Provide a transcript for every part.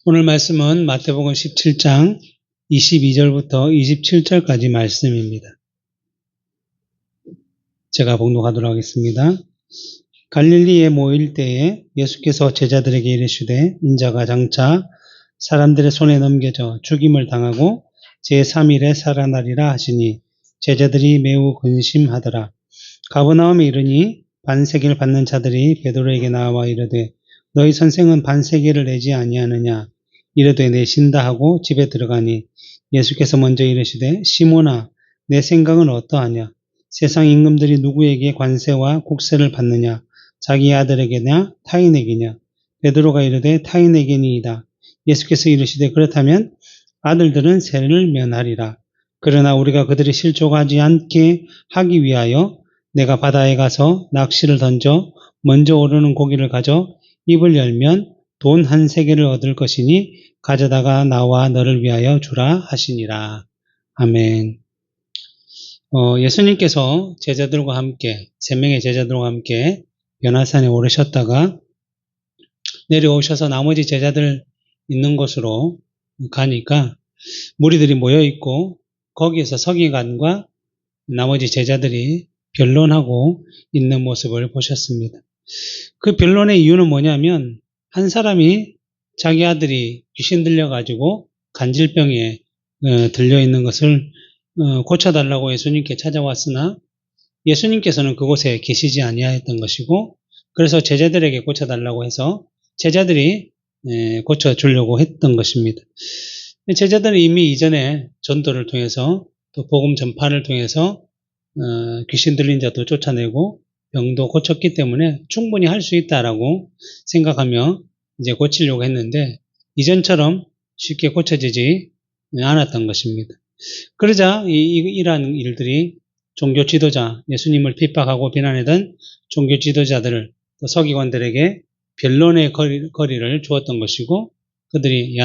오늘 말씀은 마태복음 17장 22절부터 27절까지 말씀입니다. 제가 봉독하도록 하겠습니다. 갈릴리에 모일 때에 예수께서 제자들에게 이르시되 인자가 장차 사람들의 손에 넘겨져 죽임을 당하고 제3일에 살아나리라 하시니 제자들이 매우 근심하더라. 가버나움에 이르니 반세기를 받는 자들이 베드로에게 나와 이르되 너희 선생은 반세기를 내지 아니하느냐? 이르되 내신다 하고 집에 들어가니 예수께서 먼저 이르시되 시몬아 내 생각은 어떠하냐? 세상 임금들이 누구에게 관세와 국세를 받느냐? 자기 아들에게냐 타인에게냐? 베드로가 이르되 타인에게니이다. 예수께서 이르시되 그렇다면 아들들은 세를 면하리라. 그러나 우리가 그들이 실족하지 않게 하기 위하여 내가 바다에 가서 낚시를 던져 먼저 오르는 고기를 가져 입을 열면 돈 한 세겔을 얻을 것이니 가져다가 나와 너를 위하여 주라 하시니라. 아멘. 예수님께서 제자들과 함께 3명의 제자들과 함께 변화산에 오르셨다가 내려오셔서 나머지 제자들 있는 곳으로 가니까 무리들이 모여 있고 거기에서 서기관과 나머지 제자들이 변론하고 있는 모습을 보셨습니다. 그 변론의 이유는 뭐냐면 한 사람이 자기 아들이 귀신 들려가지고 간질병에 들려있는 것을 고쳐달라고 예수님께 찾아왔으나 예수님께서는 그곳에 계시지 아니하였던 것이고 그래서 제자들에게 고쳐달라고 해서 제자들이 고쳐주려고 했던 것입니다. 제자들은 이미 이전에 전도를 통해서 또 복음 전파를 통해서 귀신 들린 자도 쫓아내고 병도 고쳤기 때문에 충분히 할 수 있다라고 생각하며 이제 고치려고 했는데 이전처럼 쉽게 고쳐지지 않았던 것입니다. 그러자 이러한 일들이 종교 지도자, 예수님을 핍박하고 비난하던 종교 지도자들, 또 서기관들에게 변론의 거리를 주었던 것이고 그들이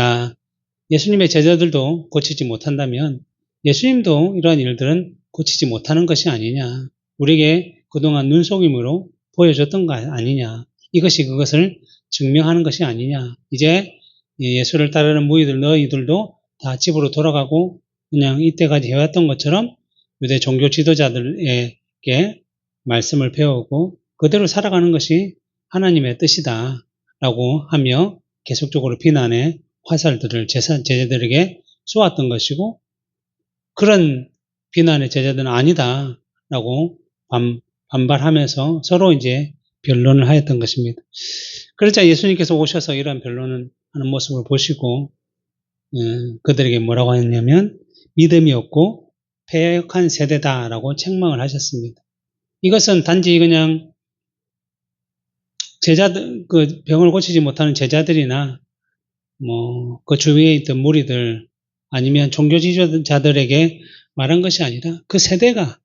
예수님의 제자들도 고치지 못한다면 예수님도 이러한 일들은 고치지 못하는 것이 아니냐. 우리에게 그동안 눈속임으로 보여줬던 거 아니냐. 이것이 그것을 증명하는 것이 아니냐. 이제 예수를 따르는 무리들 너희들도 다 집으로 돌아가고 그냥 이때까지 해왔던 것처럼 유대 종교 지도자들에게 말씀을 배우고 그대로 살아가는 것이 하나님의 뜻이다 라고 하며 계속적으로 비난의 화살들을 제자들에게 쏘았던 것이고 그런 비난의 제자들은 아니다 라고 반발하면서 서로 이제 변론을 하였던 것입니다. 그러자 예수님께서 오셔서 이러한 변론을 하는 모습을 보시고 그들에게 뭐라고 했냐면 믿음이 없고 패역한 세대다라고 책망을 하셨습니다. 이것은 단지 그냥 제자들, 그 병을 고치지 못하는 제자들이나 그 주위에 있던 무리들 아니면 종교 지도자들에게 말한 것이 아니라 그 세대가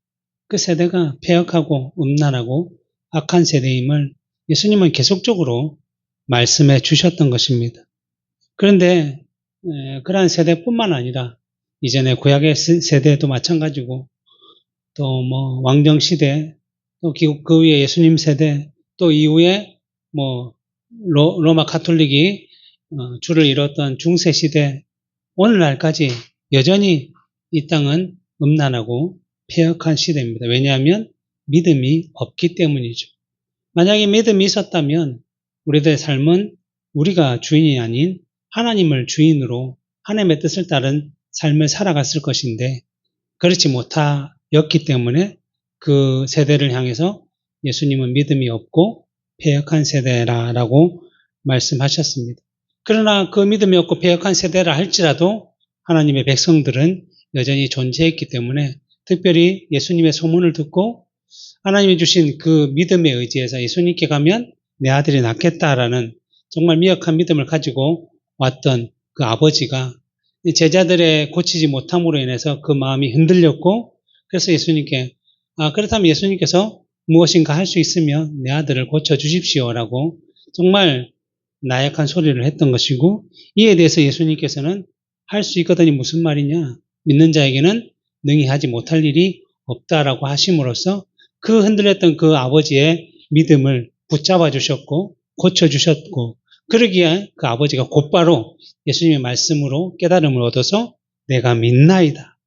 패역하고 음란하고 악한 세대임을 예수님은 계속적으로 말씀해 주셨던 것입니다. 그런데 그러한 세대뿐만 아니라 이전에 구약의 세대도 마찬가지고 또 왕정 시대 또 그 위에 예수님 세대 또 이후에 로마 가톨릭이 주를 이뤘던 중세 시대 오늘날까지 여전히 이 땅은 음란하고 패역한 시대입니다. 왜냐하면 믿음이 없기 때문이죠. 만약에 믿음이 있었다면 우리들의 삶은 우리가 주인이 아닌 하나님을 주인으로 하나님의 뜻을 따른 삶을 살아갔을 것인데 그렇지 못하였기 때문에 그 세대를 향해서 예수님은 믿음이 없고 패역한 세대라고 말씀하셨습니다. 그러나 그 믿음이 없고 패역한 세대라 할지라도 하나님의 백성들은 여전히 존재했기 때문에 특별히 예수님의 소문을 듣고 하나님이 주신 그 믿음에 의지해서 예수님께 가면 내 아들이 낫겠다라는 정말 미약한 믿음을 가지고 왔던 그 아버지가 제자들의 고치지 못함으로 인해서 그 마음이 흔들렸고 그래서 예수님께 그렇다면 예수님께서 무엇인가 할 수 있으면 내 아들을 고쳐주십시오라고 정말 나약한 소리를 했던 것이고 이에 대해서 예수님께서는 할 수 있거든이 무슨 말이냐 믿는 자에게는 능히 하지 못할 일이 없다라고 하심으로써 그 흔들렸던 그 아버지의 믿음을 붙잡아 주셨고 고쳐주셨고 그러기에 그 아버지가 곧바로 예수님의 말씀으로 깨달음을 얻어서 내가 믿나이다.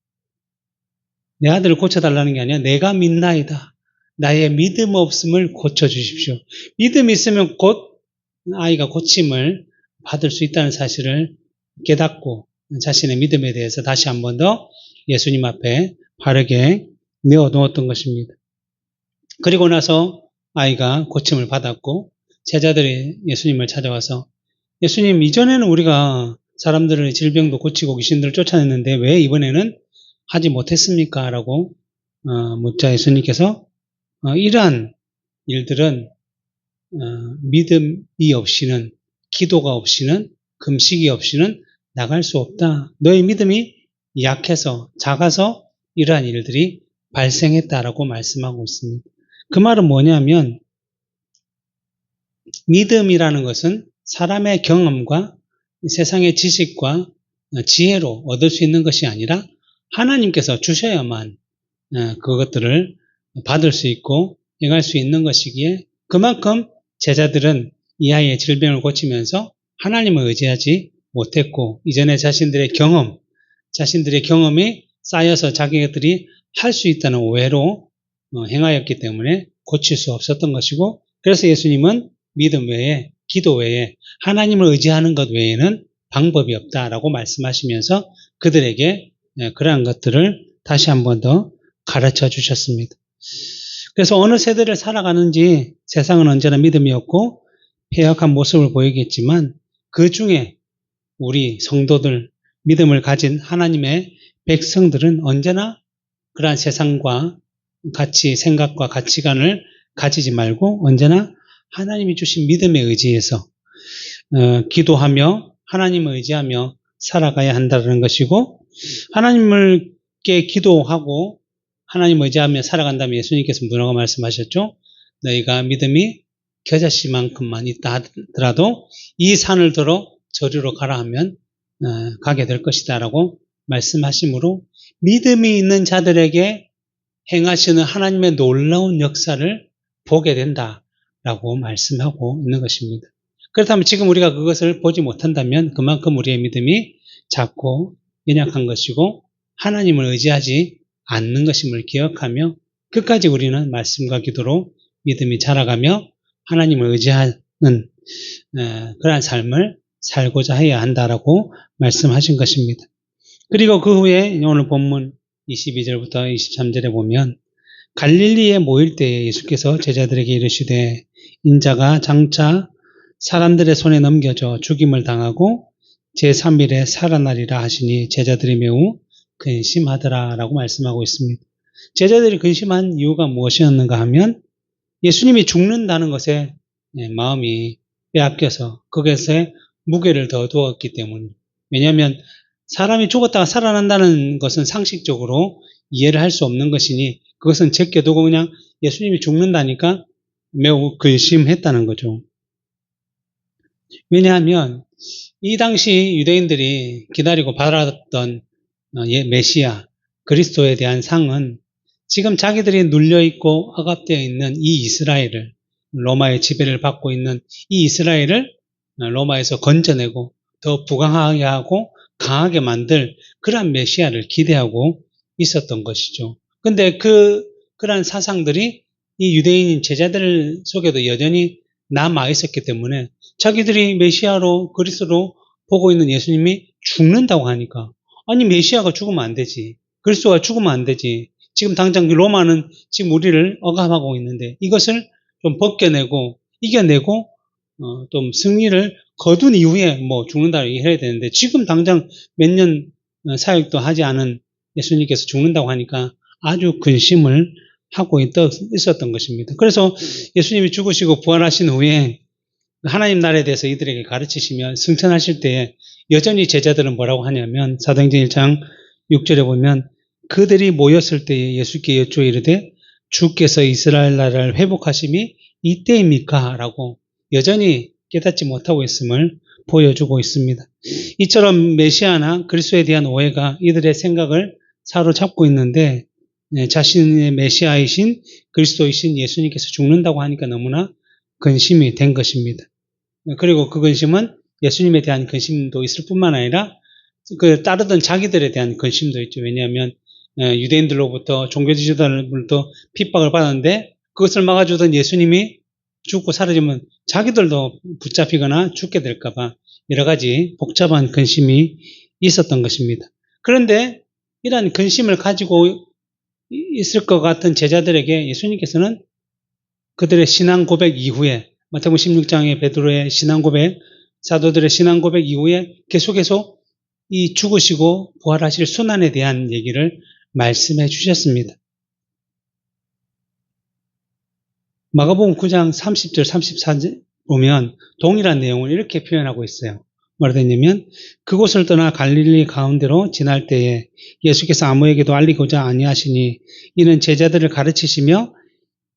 내 아들을 고쳐달라는 게 아니라 내가 믿나이다. 나의 믿음 없음을 고쳐주십시오. 믿음이 있으면 곧 아이가 고침을 받을 수 있다는 사실을 깨닫고 자신의 믿음에 대해서 다시 한 번 더 예수님 앞에 바르게 내어놓았던 것입니다. 그리고 나서 아이가 고침을 받았고 제자들이 예수님을 찾아와서 예수님, 이전에는 우리가 사람들의 질병도 고치고 귀신들을 쫓아냈는데 왜 이번에는 하지 못했습니까? 라고 묻자 예수님께서 이러한 일들은 믿음이 없이는, 기도가 없이는, 금식이 없이는 나갈 수 없다. 너의 믿음이 약해서, 작아서 이러한 일들이 발생했다라고 말씀하고 있습니다. 그 말은 뭐냐면 믿음이라는 것은 사람의 경험과 세상의 지식과 지혜로 얻을 수 있는 것이 아니라 하나님께서 주셔야만 그것들을 받을 수 있고 행할 수 있는 것이기에 그만큼 제자들은 이 아이의 질병을 고치면서 하나님을 의지하지 못했고 이전에 자신들의 경험이 쌓여서 자기들이 할 수 있다는 오해로 행하였기 때문에 고칠 수 없었던 것이고 그래서 예수님은 믿음 외에 기도 외에 하나님을 의지하는 것 외에는 방법이 없다라고 말씀하시면서 그들에게 그러한 것들을 다시 한 번 더 가르쳐 주셨습니다. 그래서 어느 세대를 살아가는지 세상은 언제나 믿음이 없고 패역한 모습을 보이겠지만 그 중에 우리 성도들, 믿음을 가진 하나님의 백성들은 언제나 그러한 세상과 생각과 가치관을 가지지 말고 언제나 하나님이 주신 믿음에 의지해서 기도하며 하나님을 의지하며 살아가야 한다는 것이고 하나님께 기도하고 하나님을 의지하며 살아간다면 예수님께서 뭐라고 말씀하셨죠? 너희가 믿음이 겨자씨만큼만 있다 하더라도 이 산을 들어 저리로 가라 하면 가게 될 것이다 라고 말씀하시므로 믿음이 있는 자들에게 행하시는 하나님의 놀라운 역사를 보게 된다라고 말씀하고 있는 것입니다. 그렇다면 지금 우리가 그것을 보지 못한다면 그만큼 우리의 믿음이 작고 연약한 것이고 하나님을 의지하지 않는 것임을 기억하며 끝까지 우리는 말씀과 기도로 믿음이 자라가며 하나님을 의지하는 그러한 삶을 살고자 해야 한다라고 말씀하신 것입니다. 그리고 그 후에 오늘 본문 22절부터 23절에 보면 갈릴리에 모일 때에 예수께서 제자들에게 이르시되 인자가 장차 사람들의 손에 넘겨져 죽임을 당하고 제3일에 살아나리라 하시니 제자들이 매우 근심하더라 라고 말씀하고 있습니다. 제자들이 근심한 이유가 무엇이었는가 하면 예수님이 죽는다는 것에 마음이 빼앗겨서 그것에 무게를 더 두었기 때문입니다. 왜냐하면 사람이 죽었다가 살아난다는 것은 상식적으로 이해를 할 수 없는 것이니 그것은 제껴두고 그냥 예수님이 죽는다니까 매우 근심했다는 거죠. 왜냐하면 이 당시 유대인들이 기다리고 받아왔던 메시아, 그리스도에 대한 상은 지금 자기들이 눌려있고 억압되어 있는 이 이스라엘을 로마의 지배를 받고 있는 이 이스라엘을 로마에서 건져내고 더 부강하게 하고 강하게 만들 그러한 메시아를 기대하고 있었던 것이죠. 근데 그러한 사상들이 이 유대인인 제자들 속에도 여전히 남아 있었기 때문에 자기들이 메시아로 그리스도로 보고 있는 예수님이 죽는다고 하니까 아니 메시아가 죽으면 안 되지. 그리스도가 죽으면 안 되지. 지금 당장 로마는 지금 우리를 억압하고 있는데 이것을 좀 벗겨내고 이겨내고 좀 승리를 거둔 이후에 뭐 죽는다고 얘기해야 되는데 지금 당장 몇 년 사역도 하지 않은 예수님께서 죽는다고 하니까 아주 근심을 하고 있었던 것입니다. 그래서 예수님이 죽으시고 부활하신 후에 하나님 나라에 대해서 이들에게 가르치시며 승천하실 때에 여전히 제자들은 뭐라고 하냐면 사도행전 1장 6절에 보면 그들이 모였을 때에 예수께 여쭈어 이르되 주께서 이스라엘 나라를 회복하심이 이때입니까? 라고 여전히 깨닫지 못하고 있음을 보여주고 있습니다. 이처럼 메시아나 그리스도에 대한 오해가 이들의 생각을 사로잡고 있는데 자신의 메시아이신 그리스도이신 예수님께서 죽는다고 하니까 너무나 근심이 된 것입니다. 그리고 그 근심은 예수님에 대한 근심도 있을 뿐만 아니라 그 따르던 자기들에 대한 근심도 있죠. 왜냐하면 유대인들로부터 종교 지도자들로부터 핍박을 받았는데 그것을 막아주던 예수님이 죽고 사라지면 자기들도 붙잡히거나 죽게 될까봐 여러 가지 복잡한 근심이 있었던 것입니다. 그런데 이러한 근심을 가지고 있을 것 같은 제자들에게 예수님께서는 그들의 신앙 고백 이후에 마태복음 16장의 베드로의 신앙 고백, 사도들의 신앙 고백 이후에 계속해서 이 죽으시고 부활하실 순환에 대한 얘기를 말씀해 주셨습니다. 마가복음 9장 30절 34절 보면 동일한 내용을 이렇게 표현하고 있어요. 뭐라 되냐면 그곳을 떠나 갈릴리 가운데로 지날 때에 예수께서 아무에게도 알리고자 아니하시니 이는 제자들을 가르치시며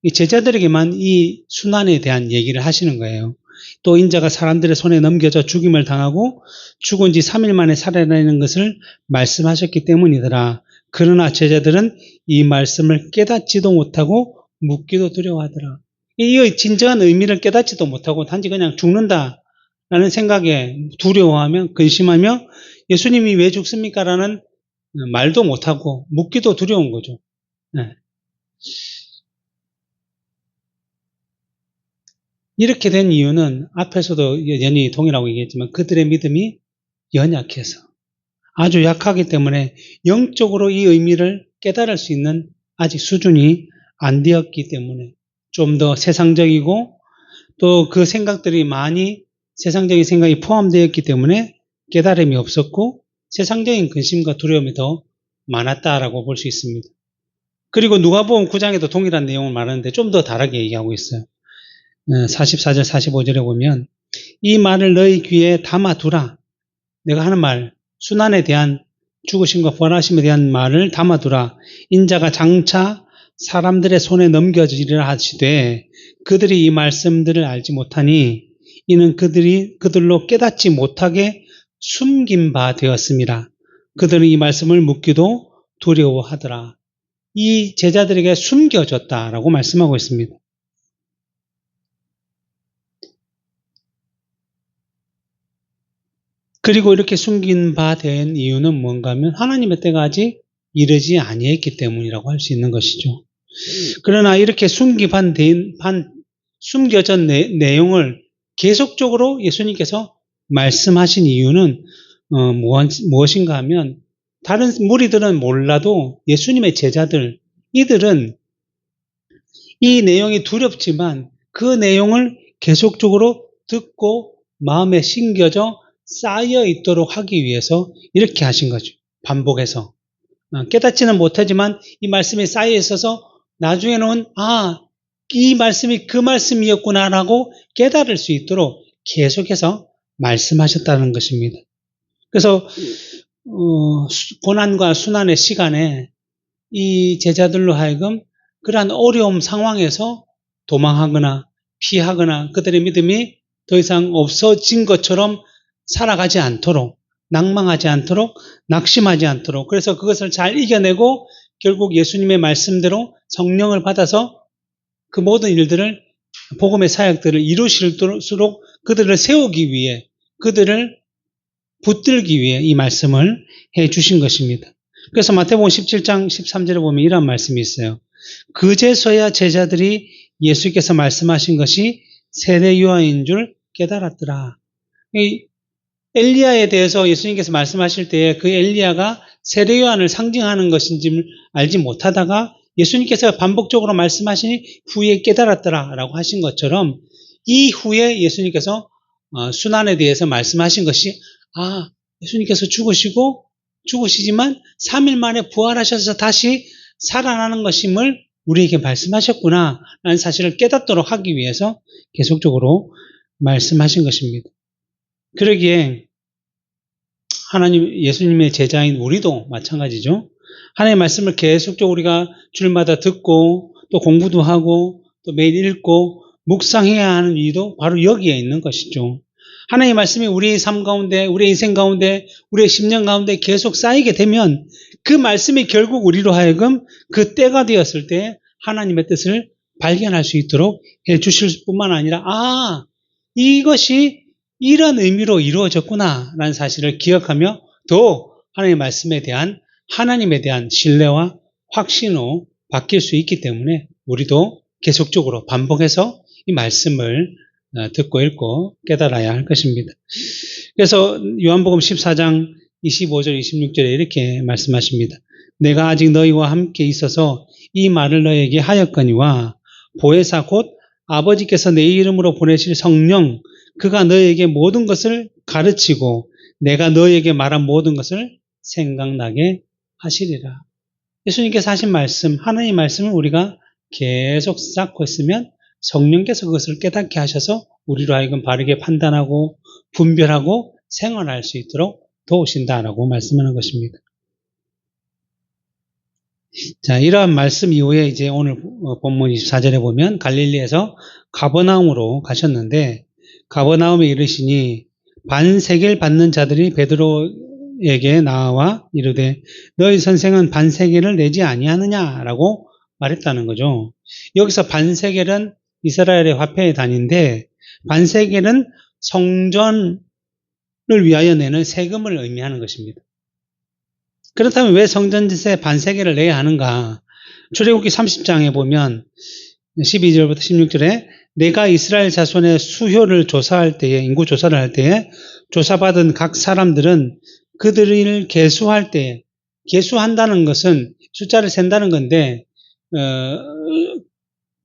이 제자들에게만 이 순환에 대한 얘기를 하시는 거예요. 또 인자가 사람들의 손에 넘겨져 죽임을 당하고 죽은 지 3일 만에 살아나는 것을 말씀하셨기 때문이더라. 그러나 제자들은 이 말씀을 깨닫지도 못하고 묻기도 두려워하더라. 이 진정한 의미를 깨닫지도 못하고 단지 그냥 죽는다라는 생각에 두려워하며 근심하며 예수님이 왜 죽습니까? 라는 말도 못하고 묻기도 두려운 거죠. 네. 이렇게 된 이유는 앞에서도 여전히 동일하고 얘기했지만 그들의 믿음이 연약해서 아주 약하기 때문에 영적으로 이 의미를 깨달을 수 있는 아직 수준이 안 되었기 때문에 좀 더 세상적이고 또 그 생각들이 많이 세상적인 생각이 포함되었기 때문에 깨달음이 없었고 세상적인 근심과 두려움이 더 많았다라고 볼 수 있습니다. 그리고 누가복음 9장에도 동일한 내용을 말하는데 좀 더 다르게 얘기하고 있어요. 44절 45절에 보면 이 말을 너희 귀에 담아두라. 내가 하는 말 순환에 대한 죽으심과 부활하심에 대한 말을 담아두라. 인자가 장차 사람들의 손에 넘겨지리라 하시되 그들이 이 말씀들을 알지 못하니 이는 그들로 깨닫지 못하게 숨긴 바 되었습니다. 그들은 이 말씀을 묻기도 두려워하더라. 이 제자들에게 숨겨졌다라고 말씀하고 있습니다. 그리고 이렇게 숨긴 바 된 이유는 뭔가 하면 하나님의 때가 아직 이르지 아니했기 때문이라고 할 수 있는 것이죠. 그러나 이렇게 숨겨진 내용을 계속적으로 예수님께서 말씀하신 이유는 무엇인가 하면 다른 무리들은 몰라도 예수님의 제자들 이들은 이 내용이 두렵지만 그 내용을 계속적으로 듣고 마음에 심겨져 쌓여 있도록 하기 위해서 이렇게 하신 거죠. 반복해서. 깨닫지는 못하지만 이 말씀이 쌓여 있어서 나중에는 이 말씀이 그 말씀이었구나라고 깨달을 수 있도록 계속해서 말씀하셨다는 것입니다. 그래서 고난과 순환의 시간에 이 제자들로 하여금 그러한 어려움 상황에서 도망하거나 피하거나 그들의 믿음이 더 이상 없어진 것처럼 살아가지 않도록 낭망하지 않도록 낙심하지 않도록 그래서 그것을 잘 이겨내고 결국 예수님의 말씀대로 성령을 받아서 그 모든 일들을 복음의 사역들을 이루실수록 그들을 세우기 위해 그들을 붙들기 위해 이 말씀을 해 주신 것입니다. 그래서 마태복음 17장 13절에 보면 이런 말씀이 있어요. 그제서야 제자들이 예수께서 말씀하신 것이 세례 요한인 줄 깨달았더라. 엘리야에 대해서 예수님께서 말씀하실 때에 그 엘리야가 세례 요한을 상징하는 것인지 알지 못하다가 예수님께서 반복적으로 말씀하시니 후에 깨달았더라라고 하신 것처럼 이 후에 예수님께서 순환에 대해서 말씀하신 것이 예수님께서 죽으시지만 3일 만에 부활하셔서 다시 살아나는 것임을 우리에게 말씀하셨구나 라는 사실을 깨닫도록 하기 위해서 계속적으로 말씀하신 것입니다. 그러기에 예수님의 제자인 우리도 마찬가지죠. 하나님의 말씀을 계속적으로 우리가 주일마다 듣고 또 공부도 하고 또 매일 읽고 묵상해야 하는 이유도 바로 여기에 있는 것이죠. 하나님의 말씀이 우리의 삶 가운데, 우리의 인생 가운데, 우리의 10년 가운데 계속 쌓이게 되면 그 말씀이 결국 우리로 하여금 그 때가 되었을 때 하나님의 뜻을 발견할 수 있도록 해 주실 뿐만 아니라 이것이 이런 의미로 이루어졌구나라는 사실을 기억하며 더 하나님에 대한 신뢰와 확신으로 바뀔 수 있기 때문에 우리도 계속적으로 반복해서 이 말씀을 듣고 읽고 깨달아야 할 것입니다. 그래서 요한복음 14장 25절 26절에 이렇게 말씀하십니다. 내가 아직 너희와 함께 있어서 이 말을 너희에게 하였거니와 보혜사 곧 아버지께서 내 이름으로 보내실 성령 그가 너희에게 모든 것을 가르치고 내가 너희에게 말한 모든 것을 생각나게 하시리라. 예수님께서 하신 말씀, 하나님의 말씀을 우리가 계속 쌓고 있으면 성령께서 그것을 깨닫게 하셔서 우리로 하여금 바르게 판단하고 분별하고 생활할 수 있도록 도우신다라고 말씀하는 것입니다. 자, 이러한 말씀 이후에 이제 오늘 본문 24절에 보면 갈릴리에서 가버나움으로 가셨는데 가버나움에 이르시니 반세겔 받는 자들이 베드로에게 나와 이르되 너희 선생은 반세겔을 내지 아니하느냐라고 말했다는 거죠. 여기서 반세겔은 이스라엘의 화폐의 단위인데 반세겔은 성전을 위하여 내는 세금을 의미하는 것입니다. 그렇다면 왜 성전지세 반세겔을 내야 하는가? 출애굽기 30장에 보면 12절부터 16절에 내가 이스라엘 자손의 수효를 조사할 때에 인구 조사를 할 때에 조사받은 각 사람들은 그들을 계수할 때 계수한다는 것은 숫자를 센다는 건데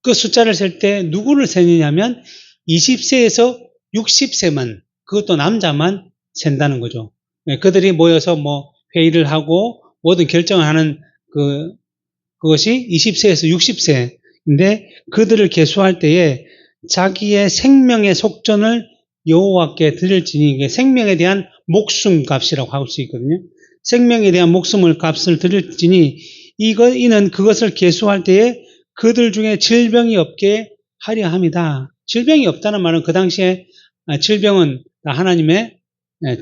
그 숫자를 셀 때 누구를 세느냐면 20세에서 60세만 그것도 남자만 센다는 거죠. 그들이 모여서 회의를 하고 모든 결정을 하는 그것이 20세에서 60세인데 그들을 계수할 때에 자기의 생명의 속전을 여호와께 드릴지니 이게 생명에 대한 목숨 값이라고 할 수 있거든요. 생명에 대한 목숨을 값을 드릴지니 이는 그것을 계수할 때에 그들 중에 질병이 없게 하려 함이다. 질병이 없다는 말은 그 당시에 질병은 하나님의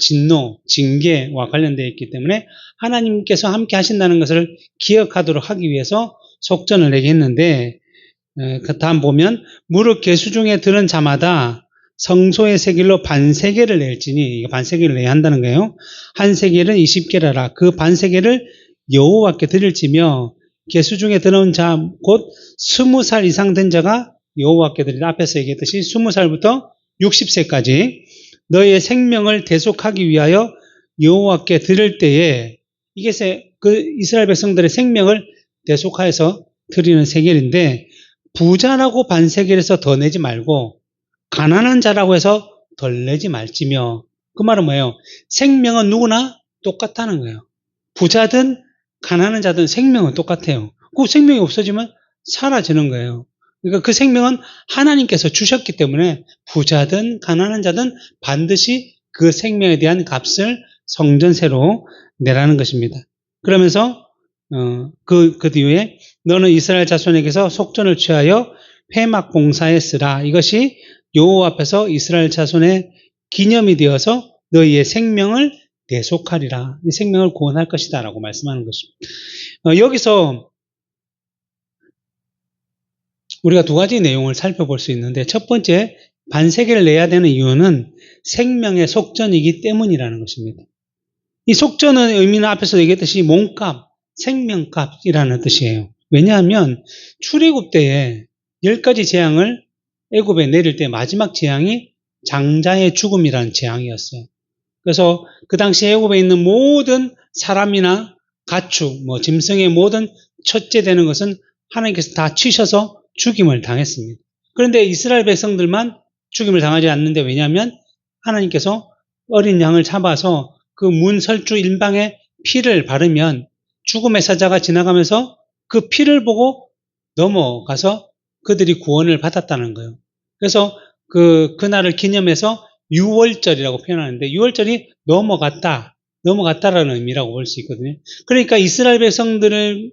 진노, 징계와 관련되어 있기 때문에 하나님께서 함께 하신다는 것을 기억하도록 하기 위해서 속전을 내게 했는데 그 다음 보면 무릇 계수 중에 들은 자마다 성소의 세겔로 반세겔을 낼지니 반세겔을 내야 한다는 거예요. 한 세겔은 20게라라. 그 반세겔을 여호와께 드릴지며 계수 중에 들어온 자 곧 20살 이상 된 자가 여호와께 드리라. 앞에서 얘기했듯이 20살부터 60세까지 너희의 생명을 대속하기 위하여 여호와께 드릴 때에 이게 그 이스라엘 백성들의 생명을 대속하여서 드리는 세겔인데 부자라고 반세겔에서 더 내지 말고 가난한 자라고 해서 덜 내지 말지며 그 말은 뭐예요? 생명은 누구나 똑같다는 거예요. 부자든 가난한 자든 생명은 똑같아요. 그 생명이 없어지면 사라지는 거예요. 그러니까 그 생명은 하나님께서 주셨기 때문에 부자든 가난한 자든 반드시 그 생명에 대한 값을 성전세로 내라는 것입니다. 그러면서 그 뒤에 너는 이스라엘 자손에게서 속전을 취하여 회막 봉사에 쓰라. 이것이 여호와 앞에서 이스라엘 자손의 기념이 되어서 너희의 생명을 대속하리라. 이 생명을 구원할 것이다 라고 말씀하는 것입니다. 여기서 우리가 두 가지 내용을 살펴볼 수 있는데 첫 번째 반세겔을 내야 되는 이유는 생명의 속전이기 때문이라는 것입니다. 이 속전의 의미는 앞에서 얘기했듯이 몸값, 생명값이라는 뜻이에요. 왜냐하면 출애굽 때에 10가지 재앙을 애굽에 내릴 때 마지막 재앙이 장자의 죽음이라는 재앙이었어요. 그래서 그 당시 애굽에 있는 모든 사람이나 가축, 짐승의 모든 첫째 되는 것은 하나님께서 다 치셔서 죽임을 당했습니다. 그런데 이스라엘 백성들만 죽임을 당하지 않는데 왜냐하면 하나님께서 어린 양을 잡아서 그 문설주 일방에 피를 바르면 죽음의 사자가 지나가면서 그 피를 보고 넘어가서 그들이 구원을 받았다는 거예요. 그래서 그날을 기념해서 유월절이라고 표현하는데 유월절이 넘어갔다라는 의미라고 볼 수 있거든요. 그러니까 이스라엘 백성들은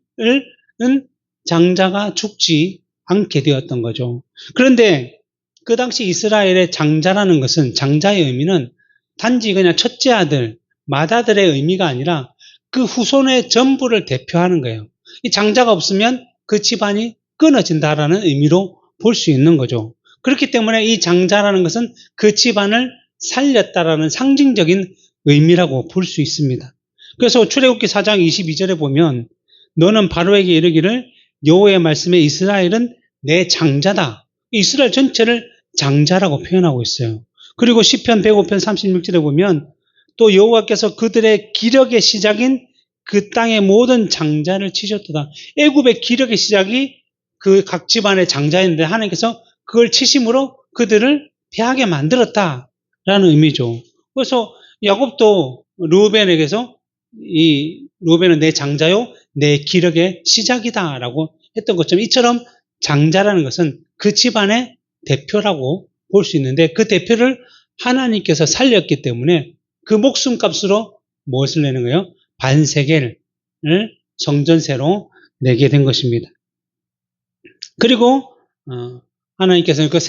장자가 죽지 않게 되었던 거죠. 그런데 그 당시 이스라엘의 장자라는 것은 장자의 의미는 단지 그냥 첫째 아들, 맏아들의 의미가 아니라 그 후손의 전부를 대표하는 거예요. 이 장자가 없으면 그 집안이 끊어진다라는 의미로 볼 수 있는 거죠. 그렇기 때문에 이 장자라는 것은 그 집안을 살렸다라는 상징적인 의미라고 볼 수 있습니다. 그래서 출애굽기 4장 22절에 보면 너는 바로에게 이르기를 여호와의 말씀에 이스라엘은 내 장자다. 이스라엘 전체를 장자라고 표현하고 있어요. 그리고 시편 105편 36절에 보면 또 여호와께서 그들의 기력의 시작인 그 땅의 모든 장자를 치셨도다. 애굽의 기력의 시작이 그 각 집안의 장자인데 하나님께서 그걸 치심으로 그들을 패하게 만들었다라는 의미죠. 그래서 야곱도 르우벤에게서 이 르우벤은 내 장자요 내 기력의 시작이다라고 했던 것처럼 이처럼 장자라는 것은 그 집안의 대표라고 볼 수 있는데 그 대표를 하나님께서 살렸기 때문에 그 목숨값으로 무엇을 내는 거예요? 반세겔을 성전세로 내게 된 것입니다. 그리고 하나님께서는 그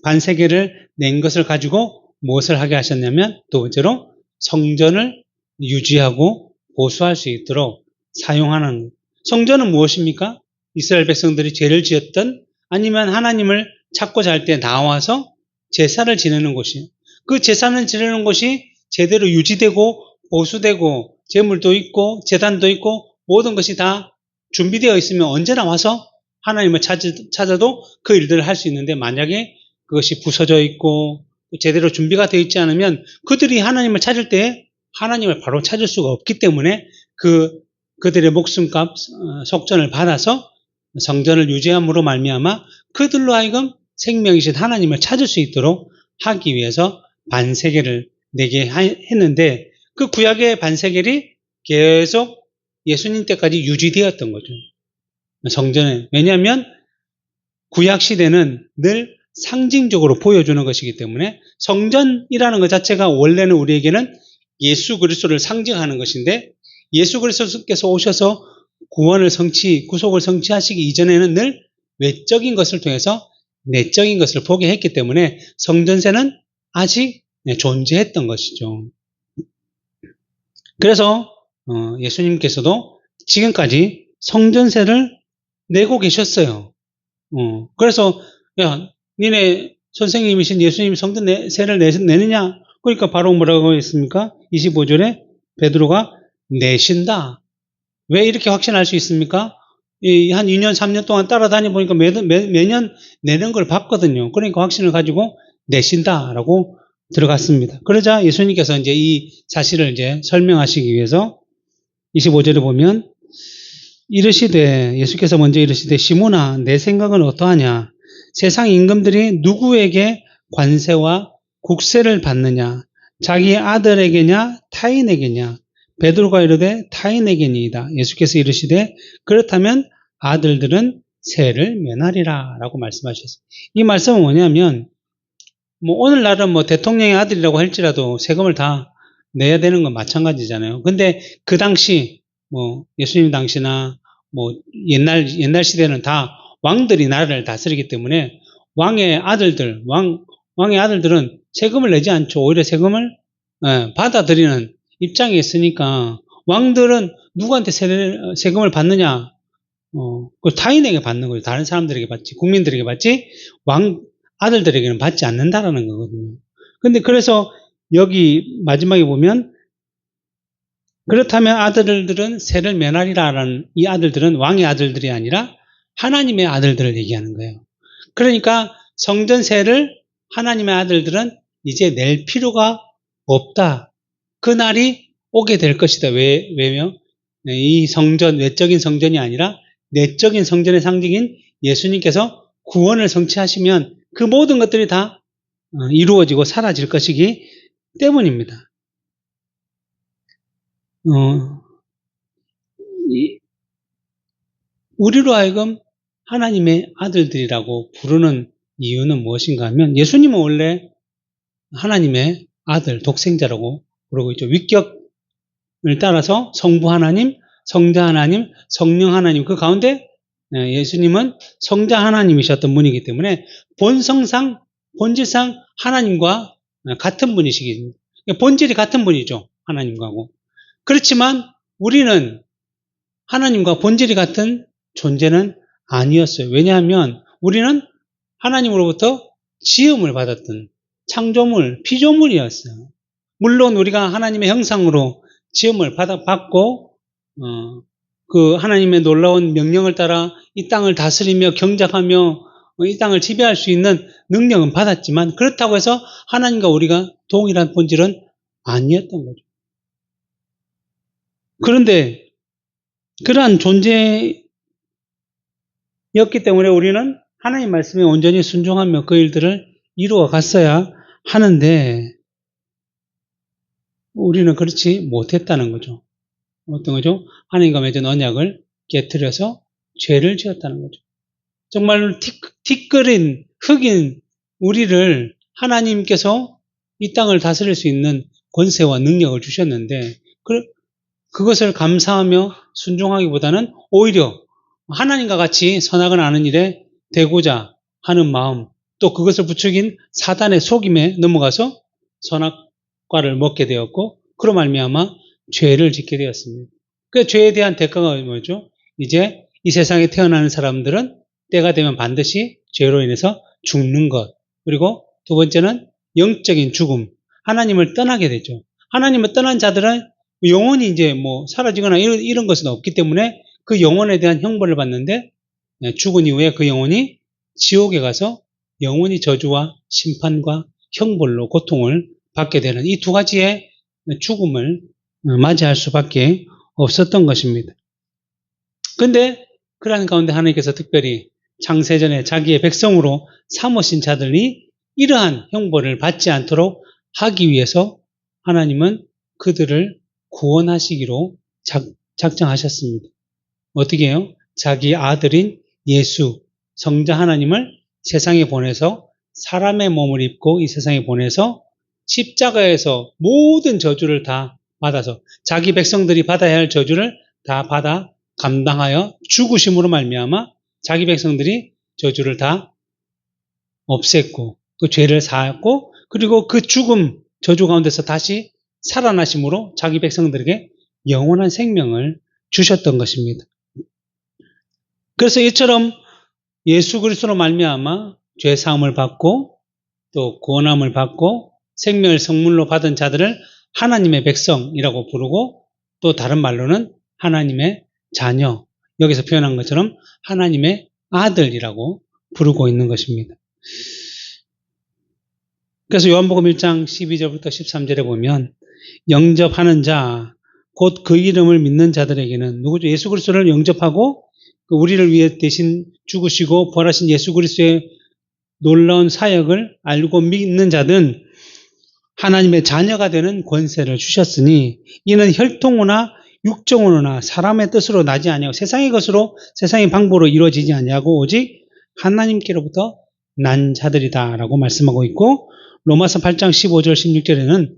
반세겔을 낸 것을 가지고 무엇을 하게 하셨냐면 두 번째로 성전을 유지하고 보수할 수 있도록 사용하는 성전은 무엇입니까? 이스라엘 백성들이 죄를 지었던 아니면 하나님을 찾고자 할 때 나와서 제사를 지내는 곳이에요. 그 제사를 지내는 곳이 제대로 유지되고 보수되고 제물도 있고 제단도 있고 모든 것이 다 준비되어 있으면 언제나 와서 하나님을 찾아도 그 일들을 할 수 있는데 만약에 그것이 부서져 있고 제대로 준비가 되어 있지 않으면 그들이 하나님을 찾을 때 하나님을 바로 찾을 수가 없기 때문에 그들의 목숨값 속전을 받아서 성전을 유지함으로 말미암아 그들로 하여금 생명이신 하나님을 찾을 수 있도록 하기 위해서 반세겔을 내게 했는데 그 구약의 반세겔이 계속 예수님 때까지 유지되었던 거죠. 성전에. 왜냐하면 구약 시대는 늘 상징적으로 보여주는 것이기 때문에 성전이라는 것 자체가 원래는 우리에게는 예수 그리스도를 상징하는 것인데 예수 그리스도께서 오셔서 구속을 성취하시기 이전에는 늘 외적인 것을 통해서 내적인 것을 보게 했기 때문에 성전세는 아직 존재했던 것이죠. 그래서 예수님께서도 지금까지 성전세를 내고 계셨어요. 그래서 야, 니네 선생님이신 예수님이 성전세를 내느냐? 그러니까 바로 뭐라고 했습니까? 25절에 베드로가 내신다. 왜 이렇게 확신할 수 있습니까? 한 2년, 3년 동안 따라다니 보니까 매년 내는 걸 봤거든요. 그러니까 확신을 가지고 내신다라고 들어갔습니다. 그러자 예수님께서 이제 이 사실을 이제 설명하시기 위해서 25절에 보면 예수께서 먼저 이르시되 시몬아 내 생각은 어떠하냐? 세상 임금들이 누구에게 관세와 국세를 받느냐? 자기 아들에게냐 타인에게냐? 베드로가 이르되 타인에게니이다. 예수께서 이르시되 그렇다면 아들들은 세를 면하리라 라고 말씀하셨어요. 이 말씀은 뭐냐면 오늘날은 대통령의 아들이라고 할지라도 세금을 다 내야 되는 건 마찬가지잖아요. 근데 그 당시 예수님 당시나 옛날 시대는 다 왕들이 나라를 다스리기 때문에 왕의 아들들은 세금을 내지 않죠. 오히려 세금을 받아들이는 입장에 있으니까 왕들은 누구한테 세금을 받느냐? 그 타인에게 받는 거죠. 다른 사람들에게 받지, 국민들에게 받지, 아들들에게는 받지 않는다라는 거거든요. 근데 그래서 여기 마지막에 보면 그렇다면 아들들은 세를 면하리라라는 이 아들들은 왕의 아들들이 아니라 하나님의 아들들을 얘기하는 거예요. 그러니까 성전세를 하나님의 아들들은 이제 낼 필요가 없다. 그 날이 오게 될 것이다. 왜요? 이 성전, 외적인 성전이 아니라 내적인 성전의 상징인 예수님께서 구원을 성취하시면 그 모든 것들이 다 이루어지고 사라질 것이기 때문입니다. 우리로 하여금 하나님의 아들들이라고 부르는 이유는 무엇인가 하면 예수님은 원래 하나님의 아들, 독생자라고 부르고 있죠. 위격을 따라서 성부 하나님, 성자 하나님, 성령 하나님 그 가운데 예수님은 성자 하나님이셨던 분이기 때문에 본질상 하나님과 같은 분이시기 때문에 본질이 같은 분이죠. 하나님과고. 그렇지만 우리는 하나님과 본질이 같은 존재는 아니었어요. 왜냐하면 우리는 하나님으로부터 지음을 받았던 창조물, 피조물이었어요. 물론 우리가 하나님의 형상으로 지음을 받고 그 하나님의 놀라운 명령을 따라 이 땅을 다스리며 경작하며 이 땅을 지배할 수 있는 능력은 받았지만 그렇다고 해서 하나님과 우리가 동일한 본질은 아니었던 거죠. 그런데 그러한 존재였기 때문에 우리는 하나님 말씀에 온전히 순종하며 그 일들을 이루어 갔어야 하는데 우리는 그렇지 못했다는 거죠. 어떤 거죠? 하나님과 맺은 언약을 깨트려서 죄를 지었다는 거죠. 정말 티끌인 흙인 우리를 하나님께서 이 땅을 다스릴 수 있는 권세와 능력을 주셨는데 그것을 감사하며 순종하기보다는 오히려 하나님과 같이 선악을 아는 일에 되고자 하는 마음, 또 그것을 부추긴 사단의 속임에 넘어가서 선악과를 먹게 되었고 그로 말미암아 죄를 짓게 되었습니다. 그 죄에 대한 대가가 뭐죠? 이제 이 세상에 태어나는 사람들은 때가 되면 반드시 죄로 인해서 죽는 것. 그리고 두 번째는 영적인 죽음. 하나님을 떠나게 되죠. 하나님을 떠난 자들은 영원히 이제 뭐 사라지거나 이런 것은 없기 때문에 그 영혼에 대한 형벌을 받는데 죽은 이후에 그 영혼이 지옥에 가서 영원히 저주와 심판과 형벌로 고통을 받게 되는 이 두 가지의 죽음을 맞이할 수밖에 없었던 것입니다. 그런데 그러한 가운데 하나님께서 특별히 창세전에 자기의 백성으로 삼으신 자들이 이러한 형벌을 받지 않도록 하기 위해서 하나님은 그들을 구원하시기로 작정하셨습니다. 어떻게 해요? 자기 아들인 예수, 성자 하나님을 세상에 보내서 사람의 몸을 입고 이 세상에 보내서 십자가에서 모든 저주를 다 받아서 자기 백성들이 받아야 할 저주를 다 받아 감당하여 죽으심으로 말미암아 자기 백성들이 저주를 다 없앴고 그 죄를 사했고 그리고 그 죽음 저주 가운데서 다시 살아나심으로 자기 백성들에게 영원한 생명을 주셨던 것입니다. 그래서 이처럼 예수 그리스도로 말미암아 죄 사함을 받고 또 구원함을 받고 생명을 선물로 받은 자들을 하나님의 백성이라고 부르고 또 다른 말로는 하나님의 자녀, 여기서 표현한 것처럼 하나님의 아들이라고 부르고 있는 것입니다. 그래서 요한복음 1장 12절부터 13절에 보면 영접하는 자, 곧 그 이름을 믿는 자들에게는 누구죠? 예수 그리스도를 영접하고 우리를 위해 대신 죽으시고 부활하신 예수 그리스도의 놀라운 사역을 알고 믿는 자는 하나님의 자녀가 되는 권세를 주셨으니 이는 혈통으로나 육정으로나 사람의 뜻으로 나지 아니하고 세상의 것으로 세상의 방법으로 이루어지지 아니하고 오직 하나님께로부터 난 자들이다라고 말씀하고 있고 로마서 8장 15절 16절에는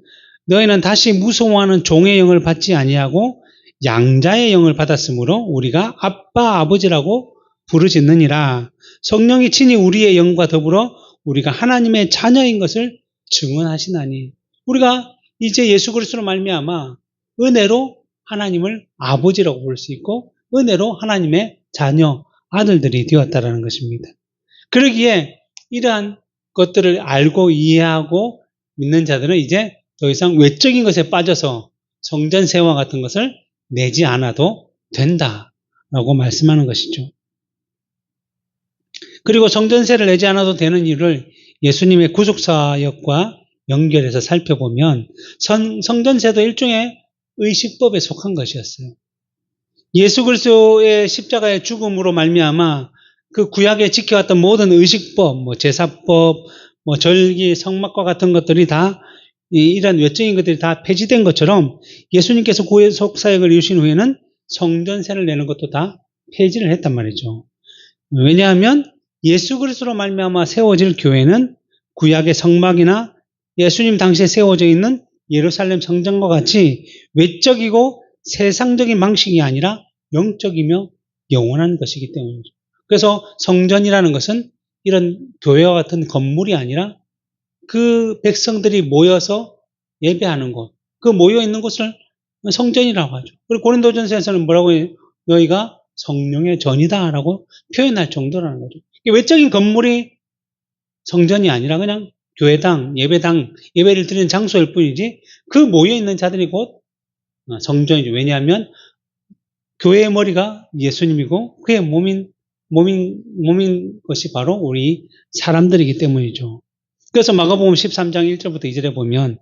너희는 다시 무서워하는 종의 영을 받지 아니하고 양자의 영을 받았으므로 우리가 아빠 아버지라고 부르짖느니라. 성령이 친히 우리의 영과 더불어 우리가 하나님의 자녀인 것을 증언하시나니 우리가 이제 예수 그리스도로 말미암아 은혜로 하나님을 아버지라고 부를 수 있고 은혜로 하나님의 자녀 아들들이 되었다라는 것입니다. 그러기에 이러한 것들을 알고 이해하고 믿는 자들은 이제 더 이상 외적인 것에 빠져서 성전세와 같은 것을 내지 않아도 된다라고 말씀하는 것이죠. 그리고 성전세를 내지 않아도 되는 이유를 예수님의 구속사역과 연결해서 살펴보면 성전세도 일종의 의식법에 속한 것이었어요. 예수 그리스도의 십자가의 죽음으로 말미암아 그 구약에 지켜왔던 모든 의식법, 제사법, 절기, 성막과 같은 것들이 다 이런 외적인 것들이 다 폐지된 것처럼 예수님께서 구속 사역을 이루신 후에는 성전세를 내는 것도 다 폐지를 했단 말이죠. 왜냐하면 예수 그리스도로 말미암아 세워질 교회는 구약의 성막이나 예수님 당시에 세워져 있는 예루살렘 성전과 같이 외적이고 세상적인 방식이 아니라 영적이며 영원한 것이기 때문이죠. 그래서 성전이라는 것은 이런 교회와 같은 건물이 아니라 그 백성들이 모여서 예배하는 곳, 그 모여 있는 곳을 성전이라고 하죠. 그리고 고린도전서에서는 뭐라고 해요? 너희가 성령의 전이다라고 표현할 정도라는 거죠. 외적인 건물이 성전이 아니라 그냥 교회당, 예배당, 예배를 드리는 장소일 뿐이지 그 모여있는 자들이 곧 성전이죠. 왜냐하면 교회의 머리가 예수님이고 그의 몸인 것이 바로 우리 사람들이기 때문이죠. 그래서 마가복음 13장 1절부터 2절에 보면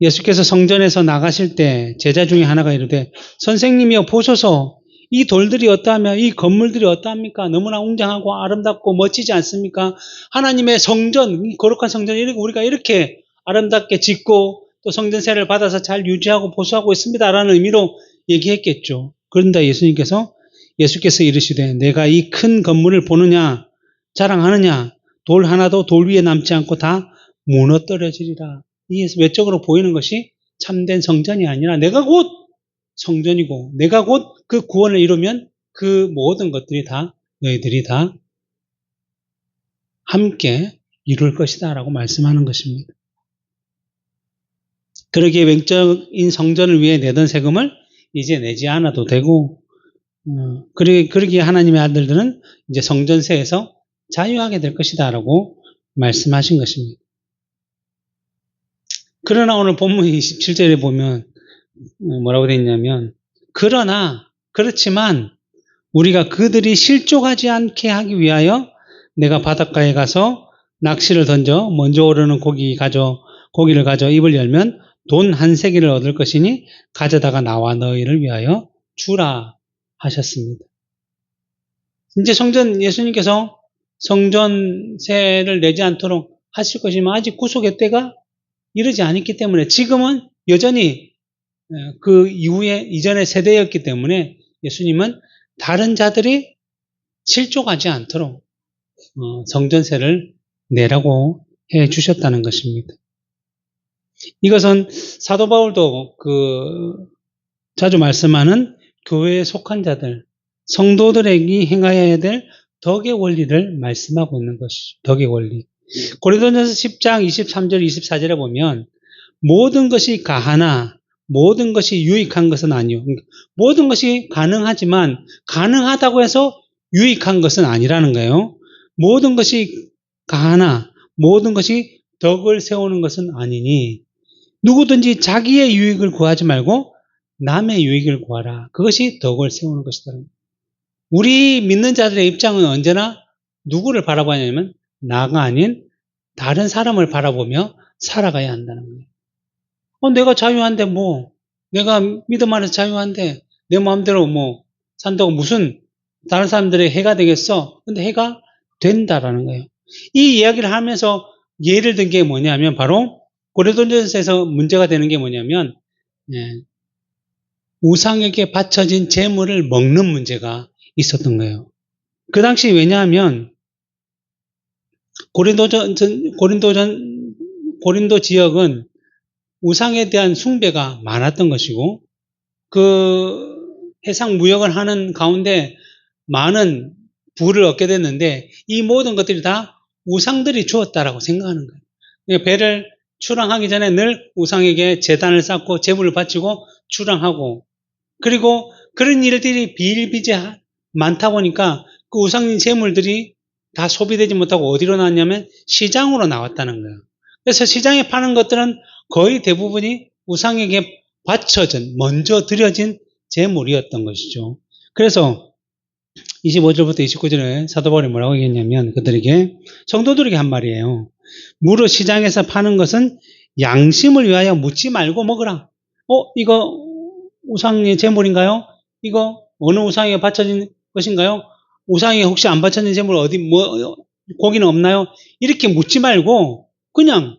예수께서 성전에서 나가실 때 제자 중에 하나가 이르되 선생님이여 보소서 이 돌들이 어떠하며 이 건물들이 어떠합니까? 너무나 웅장하고 아름답고 멋지지 않습니까? 하나님의 성전, 이 거룩한 성전을 우리가 이렇게 아름답게 짓고 또 성전세를 받아서 잘 유지하고 보수하고 있습니다라는 의미로 얘기했겠죠. 그런데 예수께서 이르시되 내가 이 큰 건물을 보느냐 자랑하느냐 돌 하나도 돌 위에 남지 않고 다 무너뜨려지리라. 이 외적으로 보이는 것이 참된 성전이 아니라 내가 곧 성전이고 내가 곧 그 구원을 이루면 그 모든 것들이 다 너희들이 다 함께 이룰 것이다 라고 말씀하는 것입니다. 그러기에 외적인 성전을 위해 내던 세금을 이제 내지 않아도 되고 그러기에 하나님의 아들들은 이제 성전세에서 자유하게 될 것이다 라고 말씀하신 것입니다. 그러나 오늘 본문 27절에 보면 뭐라고 되어 있냐면 그렇지만 우리가 그들이 실족하지 않게 하기 위하여 내가 바닷가에 가서 낚시를 던져 먼저 오르는 고기를 가져 입을 열면 돈 한 세기를 얻을 것이니 가져다가 나와 너희를 위하여 주라 하셨습니다. 이제 예수님께서 성전세를 내지 않도록 하실 것이면 아직 구속의 때가 이르지 않았기 때문에 지금은 여전히 그 이전의 세대였기 때문에 예수님은 다른 자들이 실족하지 않도록 성전세를 내라고 해 주셨다는 것입니다. 이것은 사도 바울도 자주 말씀하는 교회에 속한 자들, 성도들에게 행하여야 될 덕의 원리를 말씀하고 있는 것이죠. 덕의 원리. 고린도전서 10장 23절 24절에 보면 모든 것이 가하나 모든 것이 유익한 것은 아니요. 모든 것이 가능하지만 가능하다고 해서 유익한 것은 아니라는 거예요. 모든 것이 가하나 모든 것이 덕을 세우는 것은 아니니 누구든지 자기의 유익을 구하지 말고 남의 유익을 구하라. 그것이 덕을 세우는 것이다. 우리 믿는 자들의 입장은 언제나 누구를 바라보냐면 나가 아닌 다른 사람을 바라보며 살아가야 한다는 거예요. 내가 자유한데 내가 믿음 안에서 자유한데 내 마음대로 산다고 무슨 다른 사람들의 해가 되겠어? 근데 해가 된다라는 거예요. 이 이야기를 하면서 예를 든 게 뭐냐면 바로 고린도전서에서 문제가 되는 게 뭐냐면 우상에게 바쳐진 재물을 먹는 문제가 있었던 거예요. 그 당시 왜냐하면 고린도 지역은 우상에 대한 숭배가 많았던 것이고 그 해상 무역을 하는 가운데 많은 부를 얻게 됐는데 이 모든 것들이 다 우상들이 주었다라고 생각하는 거예요. 그러니까 배를 출항하기 전에 늘 우상에게 제단을 쌓고 제물을 바치고 출항하고 그리고 그런 일들이 비일비재 많다 보니까 그 우상인 제물들이 다 소비되지 못하고 어디로 나왔냐면 시장으로 나왔다는 거예요. 그래서 시장에 파는 것들은 거의 대부분이 우상에게 바쳐진, 먼저 드려진 제물이었던 것이죠. 그래서 25절부터 29절에 사도 바울이 뭐라고 얘기했냐면 그들에게 성도들에게 한 말이에요. 무릇 시장에서 파는 것은 양심을 위하여 묻지 말고 먹으라. 이거 우상의 제물인가요? 이거 어느 우상에게 바쳐진 것인가요? 우상에 혹시 안 바쳐진 제물 고기는 없나요? 이렇게 묻지 말고 그냥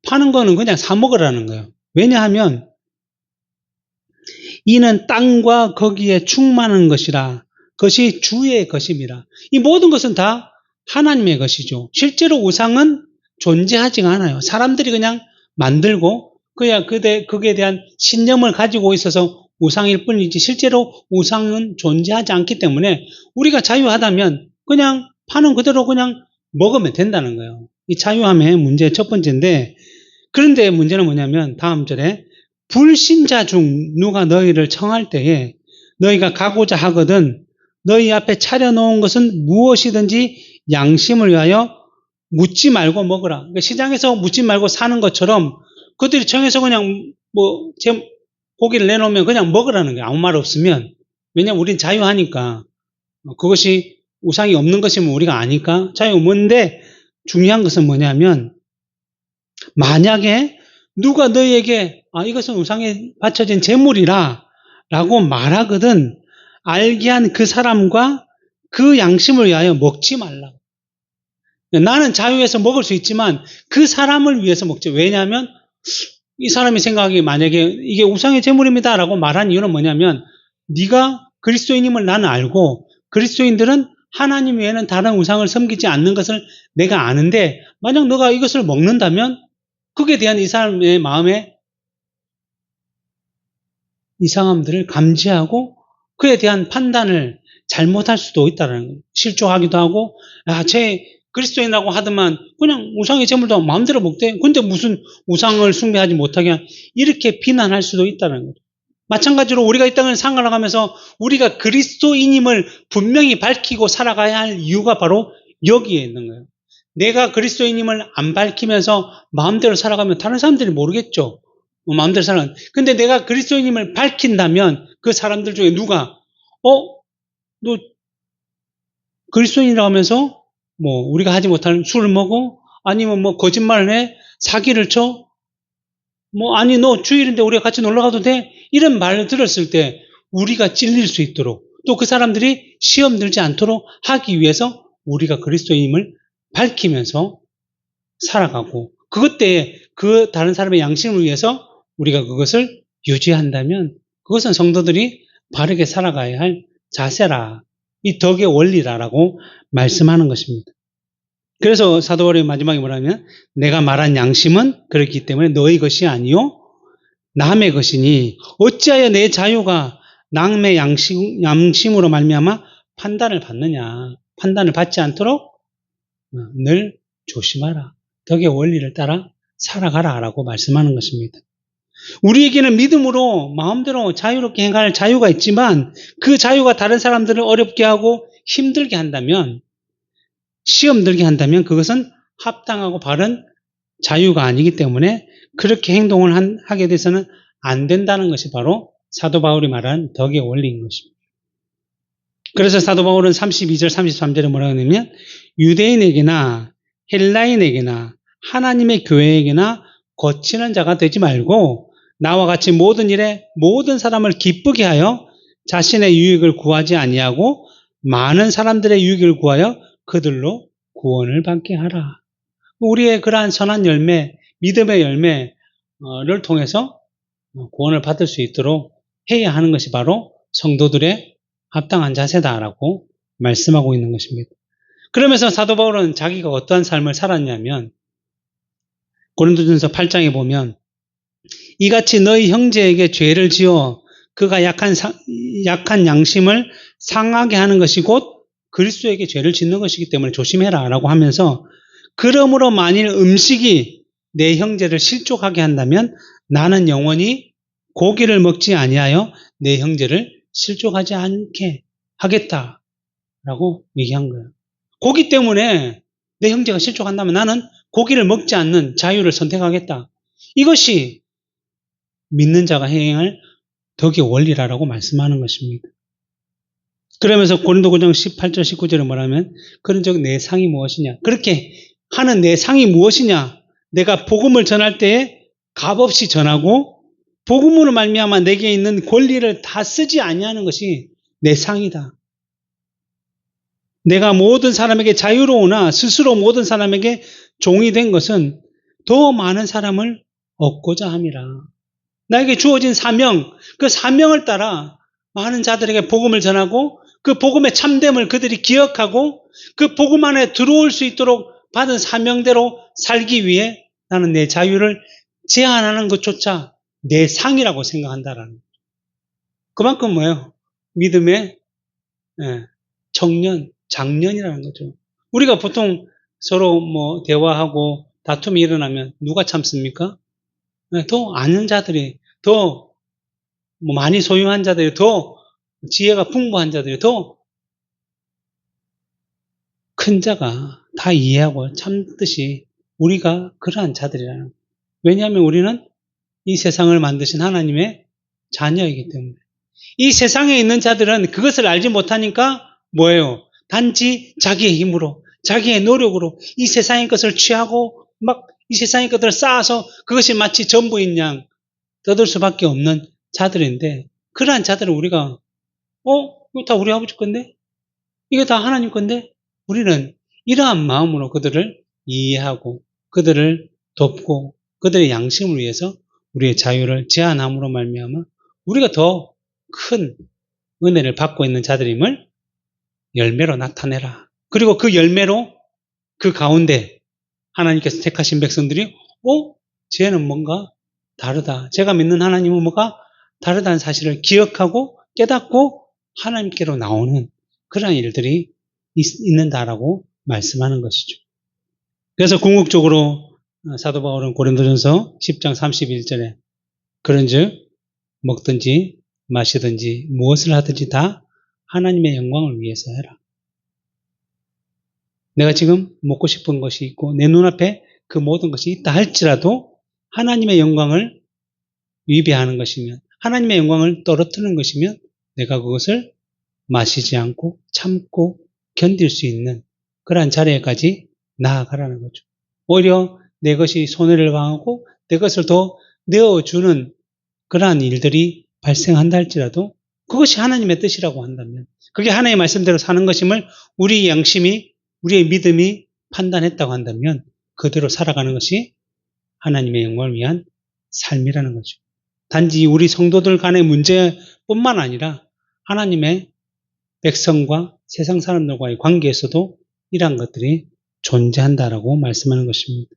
파는 거는 그냥 사 먹으라는 거예요. 왜냐하면 이는 땅과 거기에 충만한 것이라 그것이 주의 것임이라. 이 모든 것은 다 하나님의 것이죠. 실제로 우상은 존재하지가 않아요. 사람들이 그냥 만들고 거기에 대한 신념을 가지고 있어서 우상일 뿐이지 실제로 우상은 존재하지 않기 때문에 우리가 자유하다면 그냥 파는 그대로 그냥 먹으면 된다는 거예요. 이 자유함의 문제 첫 번째인데 그런데 문제는 뭐냐면 다음 절에 불신자 중 누가 너희를 청할 때에 너희가 가고자 하거든 너희 앞에 차려놓은 것은 무엇이든지 양심을 위하여 묻지 말고 먹으라. 그러니까 시장에서 묻지 말고 사는 것처럼 그들이 정해서 그냥 고기를 내놓으면 그냥 먹으라는 거예요. 아무 말 없으면. 왜냐면 우린 자유하니까. 그것이 우상이 없는 것이면 우리가 아니까 자유 없는데 중요한 것은 뭐냐면 만약에 누가 너희에게 이것은 우상에 바쳐진 제물이라 라고 말하거든 알게 한 그 사람과 그 양심을 위하여 먹지 말라. 나는 자유해서 먹을 수 있지만 그 사람을 위해서 먹지. 왜냐하면 이 사람이 생각하기에 만약에 이게 우상의 제물입니다 라고 말한 이유는 뭐냐면 네가 그리스도인임을 나는 알고 그리스도인들은 하나님 외에는 다른 우상을 섬기지 않는 것을 내가 아는데 만약 너가 이것을 먹는다면 그에 대한 이 사람의 마음에 이상함들을 감지하고 그에 대한 판단을 잘못할 수도 있다는 거예요. 실족하기도 하고 쟤 그리스도인이라고 하더만 그냥 우상의 제물도 마음대로 먹대. 근데 무슨 우상을 숭배하지 못하게 이렇게 비난할 수도 있다는 거예요. 마찬가지로 우리가 이 땅을 살아가면서 우리가 그리스도인임을 분명히 밝히고 살아가야 할 이유가 바로 여기에 있는 거예요. 내가 그리스도인임을 안 밝히면서 마음대로 살아가면 다른 사람들이 모르겠죠. 마음대로 살아가는. 근데 내가 그리스도인임을 밝힌다면 그 사람들 중에 누가 너 그리스도인이라고 하면서 우리가 하지 못할 술을 먹어? 아니면 거짓말을 해? 사기를 쳐? 아니 너 주일인데 우리가 같이 놀러 가도 돼? 이런 말을 들었을 때 우리가 찔릴 수 있도록 또 그 사람들이 시험 들지 않도록 하기 위해서 우리가 그리스도인임을 밝히면서 살아가고 그것 때에 그 다른 사람의 양심을 위해서 우리가 그것을 유지한다면 그것은 성도들이 바르게 살아가야 할 자세라. 이 덕의 원리라라고 말씀하는 것입니다. 그래서 사도 바울의 마지막에 뭐라면 내가 말한 양심은 그렇기 때문에 너희 것이 아니요 남의 것이니 어찌하여 내 자유가 남의 양심으로 말미암아 판단을 받느냐. 판단을 받지 않도록 늘 조심하라. 덕의 원리를 따라 살아가라라고 말씀하는 것입니다. 우리에게는 믿음으로 마음대로 자유롭게 행할 자유가 있지만 그 자유가 다른 사람들을 어렵게 하고 힘들게 한다면 시험 들게 한다면 그것은 합당하고 바른 자유가 아니기 때문에 그렇게 행동을 하게 돼서는 안 된다는 것이 바로 사도 바울이 말한 덕의 원리인 것입니다. 그래서 사도 바울은 32절 33절에 뭐라고 하냐면 유대인에게나 헬라인에게나 하나님의 교회에게나 거치는 자가 되지 말고 나와 같이 모든 일에 모든 사람을 기쁘게 하여 자신의 유익을 구하지 아니하고 많은 사람들의 유익을 구하여 그들로 구원을 받게 하라. 우리의 그러한 선한 열매, 믿음의 열매를 통해서 구원을 받을 수 있도록 해야 하는 것이 바로 성도들의 합당한 자세다라고 말씀하고 있는 것입니다. 그러면서 사도 바울은 자기가 어떠한 삶을 살았냐면 고린도전서 8장에 보면 이같이 너희 형제에게 죄를 지어 그가 약한 양심을 상하게 하는 것이 곧 그리스도에게 죄를 짓는 것이기 때문에 조심해라 라고 하면서 그러므로 만일 음식이 내 형제를 실족하게 한다면 나는 영원히 고기를 먹지 아니하여 내 형제를 실족하지 않게 하겠다라고 얘기한 거예요. 고기 때문에 내 형제가 실족한다면 나는 고기를 먹지 않는 자유를 선택하겠다. 이것이 믿는 자가 행할 덕의 원리라고 말씀하는 것입니다. 그러면서 고린도 9장 18절 19절에 뭐라면 그런즉 내 상이 무엇이냐. 그렇게 하는 내 상이 무엇이냐. 내가 복음을 전할 때에 값없이 전하고 복음으로 말미암아 내게 있는 권리를 다 쓰지 아니하는 것이 내 상이다. 내가 모든 사람에게 자유로우나 스스로 모든 사람에게 종이 된 것은 더 많은 사람을 얻고자 함이라. 나에게 주어진 사명, 그 사명을 따라 많은 자들에게 복음을 전하고 그 복음의 참됨을 그들이 기억하고 그 복음 안에 들어올 수 있도록 받은 사명대로 살기 위해 나는 내 자유를 제한하는 것조차 내 상이라고 생각한다라는 거죠. 그만큼 뭐예요? 믿음의 청년, 장년이라는 거죠. 우리가 보통 서로 대화하고 다툼이 일어나면 누가 참습니까? 더 아는 자들이, 더 많이 소유한 자들이, 더 지혜가 풍부한 자들이 더 큰 자가 다 이해하고 참듯이 우리가 그러한 자들이라는 거예요. 왜냐하면 우리는 이 세상을 만드신 하나님의 자녀이기 때문에. 이 세상에 있는 자들은 그것을 알지 못하니까 뭐예요? 단지 자기의 힘으로, 자기의 노력으로 이 세상의 것을 취하고 막 이 세상의 것들을 쌓아서 그것이 마치 전부인 양 떠들 수밖에 없는 자들인데, 그러한 자들은 우리가 이거 다 우리 아버지 건데? 이게 다 하나님 건데? 우리는 이러한 마음으로 그들을 이해하고 그들을 돕고 그들의 양심을 위해서 우리의 자유를 제한함으로 말미암아 우리가 더 큰 은혜를 받고 있는 자들임을 열매로 나타내라. 그리고 그 열매로 그 가운데 하나님께서 택하신 백성들이 쟤는 뭔가 다르다. 제가 믿는 하나님은 뭐가 다르다는 사실을 기억하고 깨닫고 하나님께로 나오는 그런 일들이 있는다라고 말씀하는 것이죠. 그래서 궁극적으로 사도 바울은 고린도전서 10장 31절에 그런즉 먹든지 마시든지 무엇을 하든지 다 하나님의 영광을 위해서 해라. 내가 지금 먹고 싶은 것이 있고 내 눈앞에 그 모든 것이 있다 할지라도 하나님의 영광을 위배하는 것이면, 하나님의 영광을 떨어뜨리는 것이면 내가 그것을 마시지 않고 참고 견딜 수 있는 그러한 자리에까지 나아가라는 거죠. 오히려 내 것이 손해를 당하고 내 것을 더 내어주는 그러한 일들이 발생한다 할지라도 그것이 하나님의 뜻이라고 한다면, 그게 하나님의 말씀대로 사는 것임을 우리 양심이, 우리의 믿음이 판단했다고 한다면 그대로 살아가는 것이 하나님의 영광을 위한 삶이라는 거죠. 단지 우리 성도들 간의 문제뿐만 아니라 하나님의 백성과 세상 사람들과의 관계에서도 이러한 것들이 존재한다라고 말씀하는 것입니다.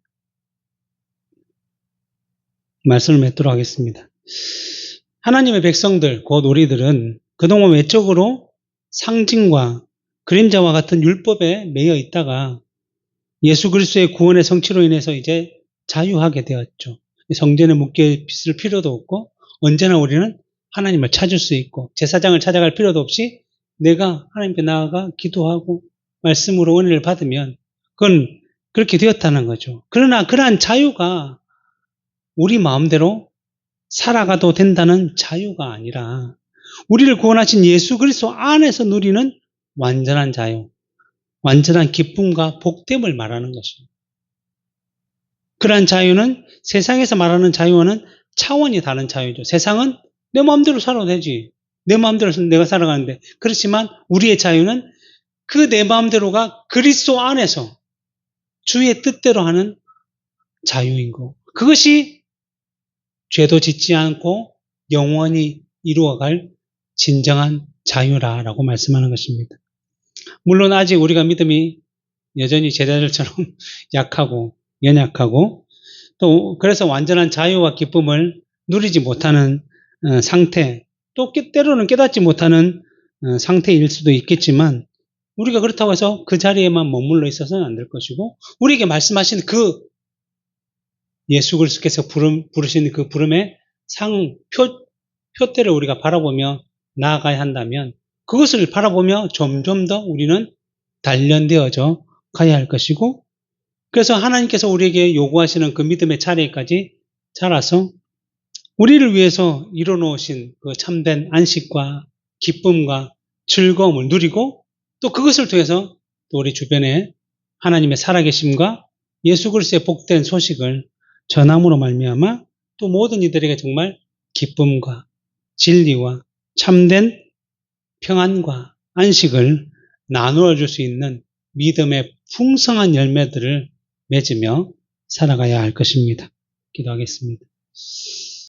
말씀을 맺도록 하겠습니다. 하나님의 백성들, 곧 우리들은 그동안 외적으로 상징과 그림자와 같은 율법에 매여 있다가 예수 그리스도의 구원의 성취로 인해서 이제 자유하게 되었죠. 성전에 묶여 있을 필요도 없고 언제나 우리는 하나님을 찾을 수 있고 제사장을 찾아갈 필요도 없이 내가 하나님께 나아가 기도하고 말씀으로 은혜를 받으면 그건 그렇게 되었다는 거죠. 그러나 그러한 자유가 우리 마음대로 살아가도 된다는 자유가 아니라 우리를 구원하신 예수 그리스도 안에서 누리는 완전한 자유, 완전한 기쁨과 복됨을 말하는 것입니다. 그러한 자유는 세상에서 말하는 자유와는 차원이 다른 자유죠. 세상은 내 마음대로 살아도 되지. 내 마음대로 내가 살아가는데. 그렇지만 우리의 자유는 그 내 마음대로가 그리스도 안에서 주의 뜻대로 하는 자유인 거. 그것이 죄도 짓지 않고 영원히 이루어갈 진정한 자유라고 말씀하는 것입니다. 물론 아직 우리가 믿음이 여전히 제자들처럼 약하고 연약하고 또 그래서 완전한 자유와 기쁨을 누리지 못하는 상태, 또 때로는 깨닫지 못하는 상태일 수도 있겠지만 우리가 그렇다고 해서 그 자리에만 머물러 있어서는 안 될 것이고 우리에게 말씀하신 그 예수 그리스도께서 부르신 그 부름의 표대를 우리가 바라보며 나아가야 한다면 그것을 바라보며 점점 더 우리는 단련되어져 가야 할 것이고, 그래서 하나님께서 우리에게 요구하시는 그 믿음의 차례까지 자라서 우리를 위해서 이뤄놓으신 그 참된 안식과 기쁨과 즐거움을 누리고 또 그것을 통해서 또 우리 주변에 하나님의 살아계심과 예수 그리스도의 복된 소식을 전함으로 말미암아 또 모든 이들에게 정말 기쁨과 진리와 참된 평안과 안식을 나누어 줄 수 있는 믿음의 풍성한 열매들을 맺으며 살아가야 할 것입니다. 기도하겠습니다.